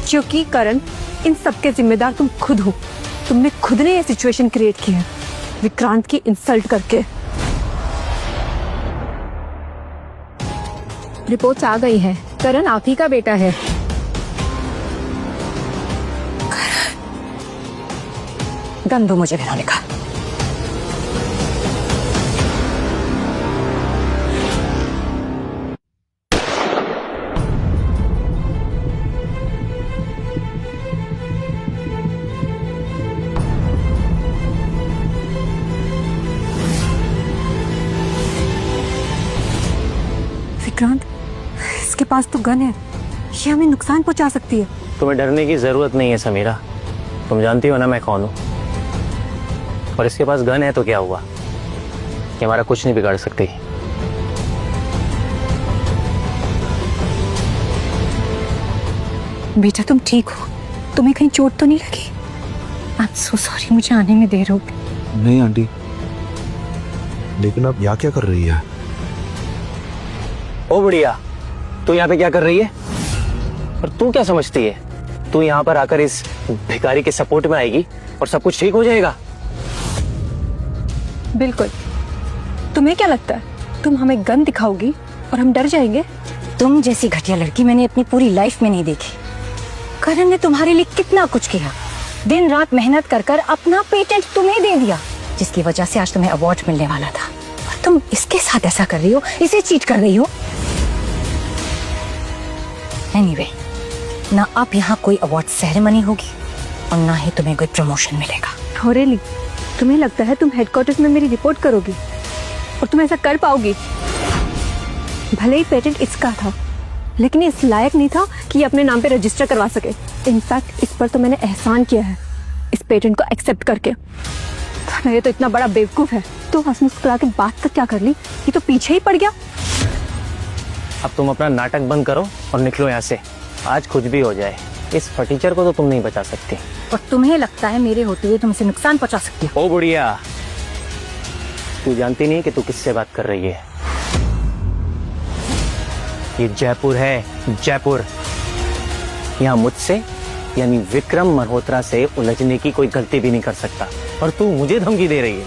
क्योंकि करण, इन सब के जिम्मेदार तुम खुद हो। तुमने खुद ने ये सिचुएशन क्रिएट की है विक्रांत की इंसल्ट करके। रिपोर्ट्स आ गई है, करण आप ही का बेटा है। गन दो मुझे वेरोनिका। विक्रांत, इसके पास तो गन है, ये हमें नुकसान पहुंचा सकती है। तुम्हें डरने की जरूरत नहीं है समीरा, तुम जानती हो ना मैं कौन हूँ। और इसके पास गन है तो क्या हुआ, ये हमारा कुछ नहीं बिगाड़ सकती। बेटा तुम ठीक हो? तुम्हें कहीं चोट तो नहीं लगी? आई एम सो सॉरी, मुझे आने में देर हो गई। नहीं आंटी, लेकिन अब यहाँ क्या कर रही है? ओ बुढ़िया, तू यहाँ पे क्या कर रही है? और तू क्या समझती है तू यहाँ पर आकर इस भिखारी के सपोर्ट में आएगी और सब कुछ ठीक हो जाएगा? बिल्कुल। तुम्हें क्या लगता है तुम हमें गन दिखाओगी और हम डर जाएंगे? तुम जैसी घटिया लड़की मैंने अपनी पूरी लाइफ में नहीं देखी। करण ने तुम्हारे लिए कितना कुछ किया, दिन रात मेहनत कर कर अपना पेटेंट तुम्हें दे दिया, जिसकी वजह से आज तुम्हें अवार्ड मिलने वाला था। और तुम इसके साथ ऐसा कर रही हो, इसे चीट कर रही हो। एनीवे, ना अब यहाँ कोई अवार्ड सेरेमनी होगी और ना ही तुम्हें कोई प्रमोशन मिलेगा। हो रेली, तुम्हें लगता है तुम हेडक्वार्टर्स में मेरी रिपोर्ट करोगी और तुम ऐसा कर पाओगी? भले ही पेटेंट इसका था, लेकिन इस लायक नहीं था कि ये अपने नाम पे रजिस्टर करवा सके। इनफैक्ट इस पर तो मैंने एहसान किया है इस पेटेंट को एक्सेप्ट करके। ये तो इतना बड़ा बेवकूफ है, तो हंस मुस्कुरा के बात तक क्या कर ली, ये तो पीछे ही पड़ गया। अब तुम अपना नाटक बंद करो और निकलो यहाँ से, आज कुछ भी हो जाए इस फटीचर को तो तुम नहीं बचा सकती। और तुम्हें लगता है मेरे होते हुए तुम इसे नुकसान पहुंचा सकती हो? ओ बुढ़िया, तू जानती नहीं कि तू किससे बात कर रही है। ये जयपुर है, जयपुर। यहाँ मुझसे यानी विक्रम मल्होत्रा से उलझने की कोई गलती भी नहीं कर सकता, और तू मुझे धमकी दे रही है।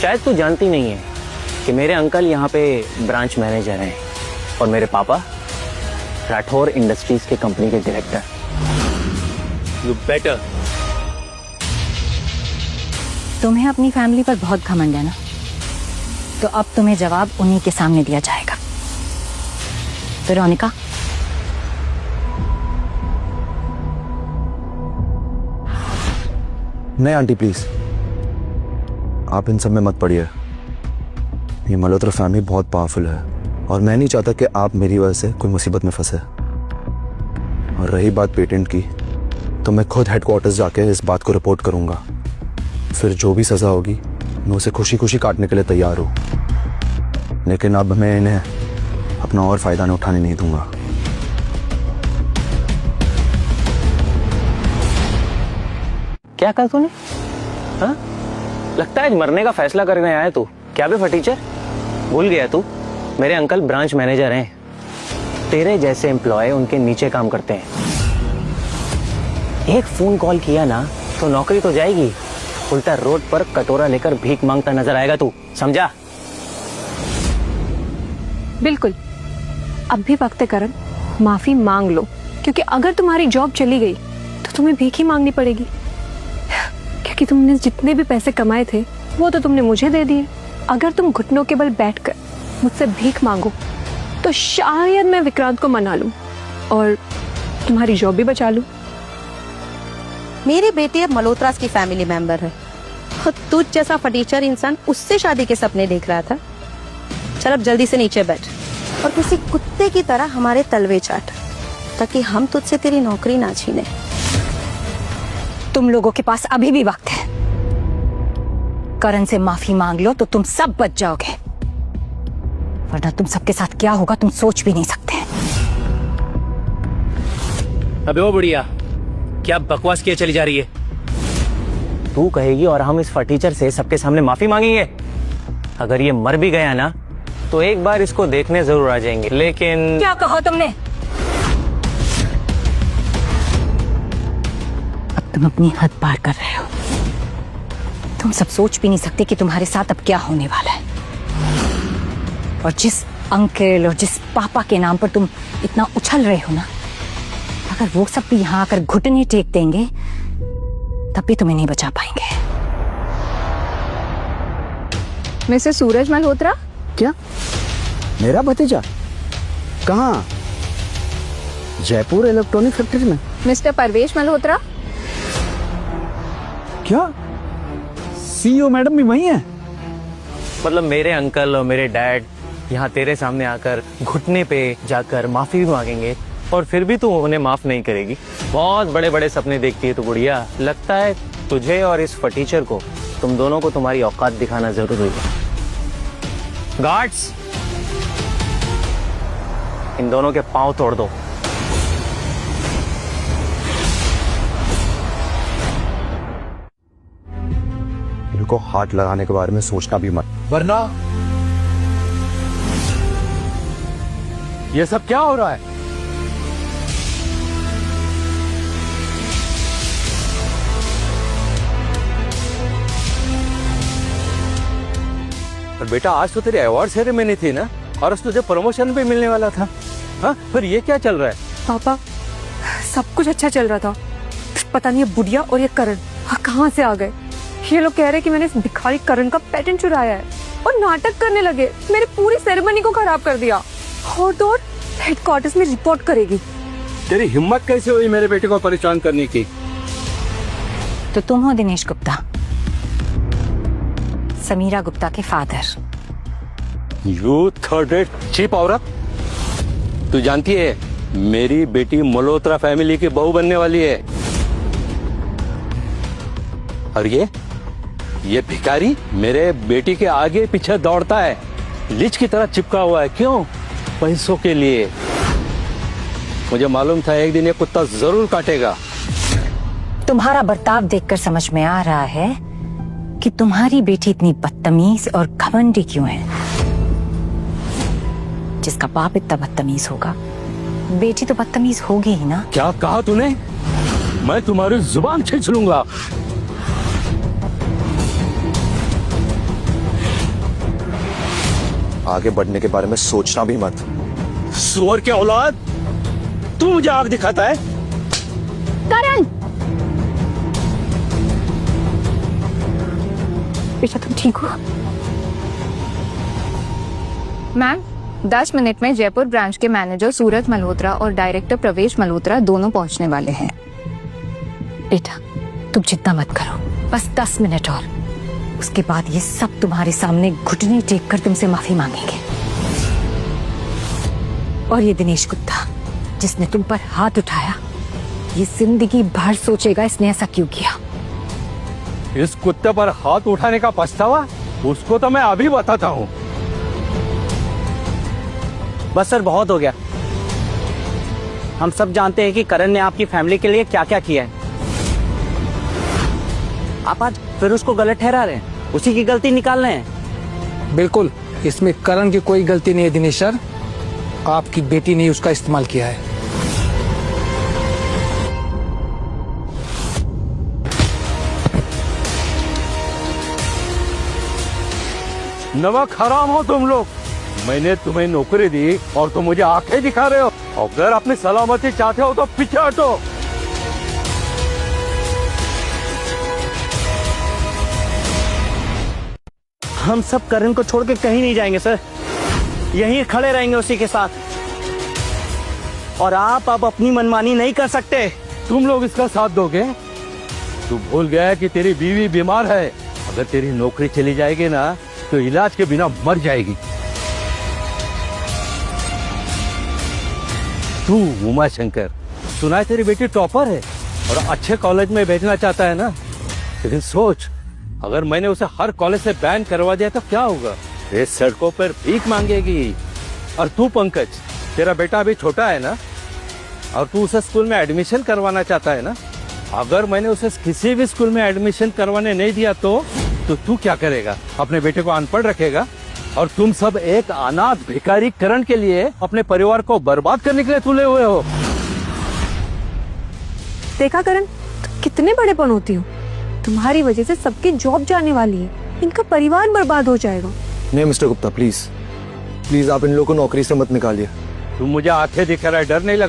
शायद तू जानती नहीं है कि मेरे अंकल यहाँ पे ब्रांच मैनेजर हैं और मेरे पापा राठौर इंडस्ट्रीज के कंपनी के डायरेक्टर। You better. तुम्हें अपनी फैमिली पर बहुत घमंड है ना, तो अब तुम्हें जवाब उन्हीं के सामने दिया जाएगा। वेरोनिका, नहीं आंटी प्लीज, आप इन सब में मत पड़िए। ये मल्होत्रा फैमिली बहुत पावरफुल है और मैं नहीं चाहता कि आप मेरी वजह से कोई मुसीबत में फंसे। और रही बात पेटेंट की, तो मैं खुद हेडक्वार्टर्स जाके इस बात को रिपोर्ट करूंगा। फिर जो भी सजा होगी मैं उसे खुशी खुशी काटने के लिए तैयार हूं, लेकिन अब मैं इन्हें अपना और फायदा न उठाने नहीं दूंगा। क्या कहा तूने? हाँ? लगता है मरने का फैसला करने आया तू। क्या बे फटीचर, भूल गया तू? मेरे अंकल ब्रांच मैनेजर हैं। तेरे जैसे एम्प्लॉय उनके नीचे काम करते हैं। एक फोन कॉल किया ना तो नौकरी तो जाएगी, उल्टा रोड पर कटोरा लेकर भीख मांगता नजर आएगा तू, समझा? बिल्कुल, अब भी वक्त है करण, माफी मांग लो, क्योंकि अगर तुम्हारी जॉब चली गई तो तुम्हें भीख ही मांगनी पड़ेगी। क्योंकि तुमने जितने भी पैसे कमाए थे वो तो तुमने मुझे दे दिए। अगर तुम घुटनों के बल बैठकर मुझसे भीख मांगो तो शायद मैं विक्रांत को मना लूं और तुम्हारी जॉब भी बचा लूं। मेरी बेटी अब मल्होत्रास की फैमिली मेंबर है और तुझ जैसा फटीचर इंसान उससे शादी के सपने देख रहा था। चल अब जल्दी से नीचे बैठ और किसी कुत्ते की तरह हमारे तलवे चाट, ताकि हम तुझसे तेरी नौकरी ना छीने। तुम लोगों के पास अभी भी वक्त है। करण से माफी मांग लो तो तुम सब बच जाओगे, वरना तुम सबके साथ क्या होगा तुम सोच भी नहीं सकते। अबे ओ बुढ़िया, क्या बकवास किए चली जा रही है? तू कहेगी और हम इस फटीचर से सबके सामने माफी मांगेंगे? अगर ये मर भी गया ना तो एक बार इसको देखने जरूर आ जाएंगे, लेकिन क्या कहा तुमने? तुम अपनी हद पार कर रहे हो। तुम सब सोच भी नहीं सकते कि तुम्हारे साथ अब क्या होने वाला है। और जिस अंकल और जिस पापा के नाम पर तुम इतना उछल रहे हो ना, अगर वो सब भी यहाँ आकर घुटने टेक देंगे तब भी तुम्हें नहीं बचा पाएंगे। मिस्टर सूरज मल्होत्रा, क्या? मेरा भतीजा? कहाँ? जयपुर इलेक्ट्रॉनिक फैक्ट्री में? मिस्टर परवेश मल्होत्रा। क्या सीईओ मैडम भी वही है? मतलब मेरे अंकल और मेरे डैड यहाँ तेरे सामने आकर घुटने पे जाकर माफी भी मांगेंगे और फिर भी तू उन्हें माफ नहीं करेगी। बहुत बड़े बड़े सपने देखती है तू गुड़िया। लगता है तुझे और इस फटीचर को, तुम दोनों को तुम्हारी औकात दिखाना जरूरी है। गार्ड्स, इन दोनों के पांव तोड़ दो। इनको हाथ लगाने के बारे में सोचना भी मत। वरना ये सब क्या हो रहा है? और बेटा आज तो तेरी अवार्ड सेरेमनी थी ना, और आज तुझे प्रमोशन भी मिलने वाला था। हाँ, फिर ये क्या चल रहा है? पापा, सब कुछ अच्छा चल रहा था, पता नहीं ये बुढ़िया और ये करण कहाँ से आ गए। ये लोग कह रहे कि मैंने इस भिखारी करण का पेटेंट चुराया है और नाटक करने लगे। मेरे पूरी सेरेमनी को खराब कर दिया। और तो और हेडक्वार्टर्स में रिपोर्ट करेगी। तेरी हिम्मत कैसे हुई मेरे बेटे को परेशान करने की? तो तुम हो दिनेश गुप्ता, समीरा गुप्ता के father. You third rate cheap औरत। तू जानती है मेरी बेटी मल्होत्रा फैमिली की बहू बनने वाली है। और ये भिखारी मेरे बेटी के आगे पीछे दौड़ता है, लीच की तरह चिपका हुआ है। क्यों? पैसों के लिए। मुझे मालूम था एक दिन ये कुत्ता जरूर काटेगा। तुम्हारा बर्ताव देखकर समझ में आ रहा है कि तुम्हारी बेटी इतनी बदतमीज और घमंडी क्यों है। जिसका बाप इतना बदतमीज होगा, बेटी तो बदतमीज होगी ही ना। क्या कहा तूने? मैं तुम्हारी जुबान खींच लूंगा। आगे बढ़ने के बारे में सोचना भी मत। सुअर के औलाद, तू मुझे आग दिखाता है? करण, बेटा तुम ठीक हो? मैम 10 मिनट में जयपुर ब्रांच के मैनेजर सूरज मल्होत्रा और डायरेक्टर प्रवेश मल्होत्रा दोनों पहुंचने वाले हैं। बेटा तुम चिंता मत करो, बस 10 मिनट और, उसके बाद ये सब तुम्हारे सामने घुटने टेक कर तुमसे माफी मांगेंगे। और ये दिनेश गुप्ता जिसने तुम पर हाथ उठाया, ये जिंदगी भर सोचेगा इसने ऐसा क्यों किया। इस कुत्ते पर हाथ उठाने का पछतावा उसको तो मैं अभी बताता हूँ। बस सर, बहुत हो गया। हम सब जानते हैं कि करण ने आपकी फैमिली के लिए क्या क्या किया है। आप आज फिर उसको गलत ठहरा रहे हैं, उसी की गलती निकाल रहे हैं। बिल्कुल, इसमें करण की कोई गलती नहीं है दिनेश सर। आपकी बेटी ने उसका इस्तेमाल किया है। नमक हराम हो तुम लोग। मैंने तुम्हें नौकरी दी और तुम मुझे आंखें दिखा रहे हो। अगर अपनी सलामती चाहते हो तो पीछे हटो। हम सब करण को छोड़ के कहीं नहीं जाएंगे सर, यहीं खड़े रहेंगे उसी के साथ। और आप अब अपनी मनमानी नहीं कर सकते। तुम लोग इसका साथ दोगे? तू भूल गया है कि तेरी बीवी बीमार है। अगर तेरी नौकरी चली जाएगी ना तो इलाज के बिना मर जाएगी। तू उमा शंकर, सुना है तेरी बेटी टॉपर है और अच्छे कॉलेज में भेजना चाहता है ना, लेकिन सोच अगर मैंने उसे हर कॉलेज से बैन करवा दिया तो क्या होगा? ये सड़कों पर भीख मांगेगी। और तू पंकज, तेरा बेटा अभी छोटा है ना, और तू उसे स्कूल में एडमिशन करवाना चाहता है ना। अगर मैंने उसे किसी भी स्कूल में एडमिशन करवाने नहीं दिया तो तू क्या करेगा? अपने बेटे को अनपढ़ रखेगा? और तुम सब एक अनाथ भिखारी करण के लिए अपने परिवार को बर्बाद करने के लिए तुले हुए हो। देखा करण, तो कितना कितने बड़े पनौती हो। तुम्हारी वजह से सबकी जॉब जाने वाली है, इनका परिवार बर्बाद हो जाएगा। नहीं मिस्टर गुप्ता, प्लीज प्लीज आप इन लोगों को नौकरी से मत निकालिए। तू मुझे आंखें दिखा रहा है, डर नहीं लग रहा?